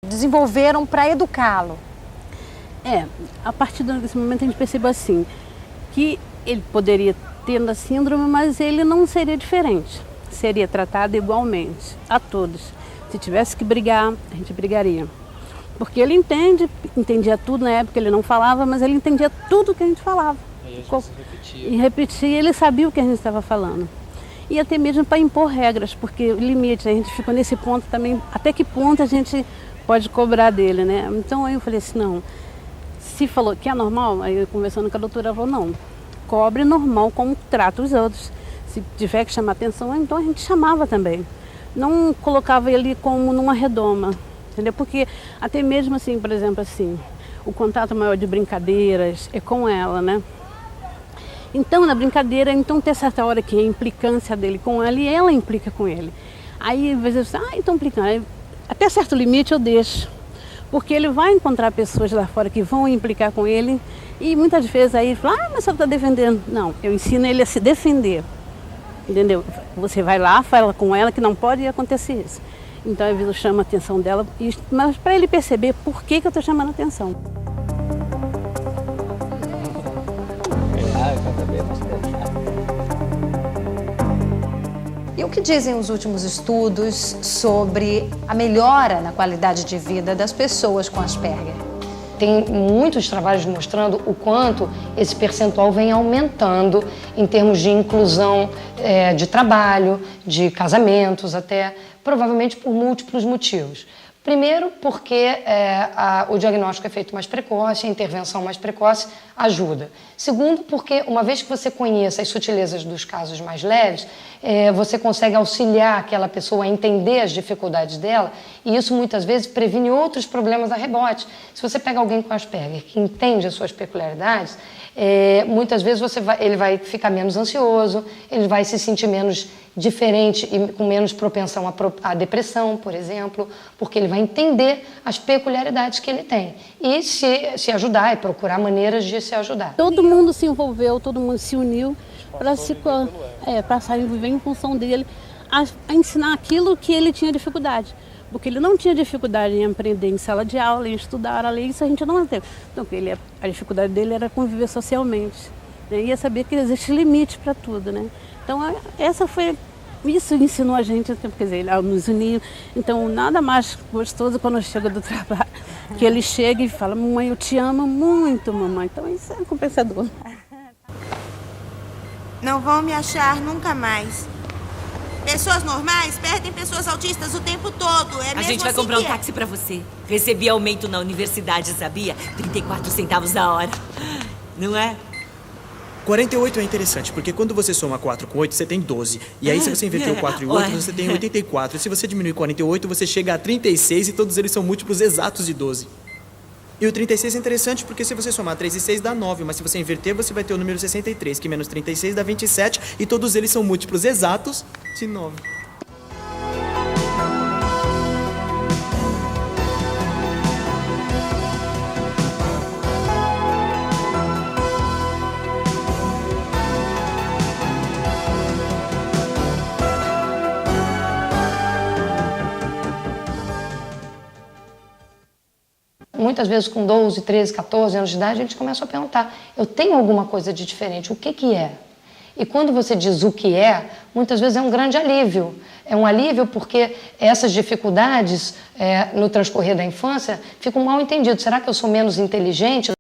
desenvolveram para educá-lo? A partir desse momento a gente percebeu assim, que ele poderia ter a síndrome, mas ele não seria diferente. Seria tratado igualmente a todos. Se tivesse que brigar, a gente brigaria. Porque ele entendia tudo, na época ele não falava, mas ele entendia tudo que a gente falava. E repetia, ele sabia o que a gente estava falando. E até mesmo para impor regras, porque o limite, a gente ficou nesse ponto também, até que ponto a gente pode cobrar dele, né? Então aí eu falei assim, não, se falou que é normal, aí eu conversando com a doutora, ela falou, não, cobre normal como trata os outros. Se tiver que chamar atenção, então a gente chamava também. Não colocava ele como numa redoma, entendeu? Porque até mesmo assim, por exemplo, assim, o contato maior de brincadeiras é com ela, né? Então, na brincadeira, então tem certa hora que a implicância dele com ela e ela implica com ele. Aí, às vezes, então implicando. Até certo limite eu deixo. Porque ele vai encontrar pessoas lá fora que vão implicar com ele e muitas vezes aí fala, mas você está defendendo. Não, eu ensino ele a se defender, entendeu? Você vai lá, fala com ela que não pode acontecer isso. Então, às vezes eu chamo a atenção dela, mas para ele perceber por que eu estou chamando a atenção. E o que dizem os últimos estudos sobre a melhora na qualidade de vida das pessoas com Asperger? Tem muitos trabalhos mostrando o quanto esse percentual vem aumentando em termos de inclusão de trabalho, de casamentos até, provavelmente por múltiplos motivos. Primeiro, porque o diagnóstico é feito mais precoce, a intervenção mais precoce ajuda. Segundo, porque uma vez que você conheça as sutilezas dos casos mais leves, você consegue auxiliar aquela pessoa a entender as dificuldades dela e isso muitas vezes previne outros problemas a rebote. Se você pega alguém com Asperger que entende as suas peculiaridades, muitas vezes ele vai ficar menos ansioso, ele vai se sentir menos diferente e com menos propensão à depressão, por exemplo, porque ele vai entender as peculiaridades que ele tem e se ajudar e procurar maneiras de se ajudar. Todo mundo se envolveu, todo mundo se uniu para viver em função dele, a ensinar aquilo que ele tinha dificuldade. Porque ele não tinha dificuldade em aprender em sala de aula, em estudar, a ler, isso a gente não teve. Então, a dificuldade dele era conviver socialmente, né? E saber que existe limite para tudo, né? Então, isso ensinou a gente, quer dizer, ele nos uniu. Então, nada mais gostoso quando chega do trabalho, que ele chega e fala, mamãe, eu te amo muito, mamãe. Então, isso é compensador. Não vão me achar nunca mais. Pessoas normais perdem pessoas autistas o tempo todo. A gente vai comprar um táxi pra você. Recebi aumento na universidade, sabia? 34 centavos a hora. Não é? 48 é interessante, porque quando você soma 4 com 8, você tem 12. E aí, se você inverter o 4 e o 8, você tem 84. E se você diminuir 48, você chega a 36 e todos eles são múltiplos exatos de 12. E o 36 é interessante porque se você somar 3 e 6 dá 9, mas se você inverter, você vai ter o número 63, que menos 36 dá 27, e todos eles são múltiplos exatos de 9. Muitas vezes com 12, 13, 14 anos de idade, a gente começa a perguntar, eu tenho alguma coisa de diferente, o que que é? E quando você diz o que é, muitas vezes é um grande alívio. É um alívio porque essas dificuldades no transcorrer da infância ficam mal entendidas. Será que eu sou menos inteligente?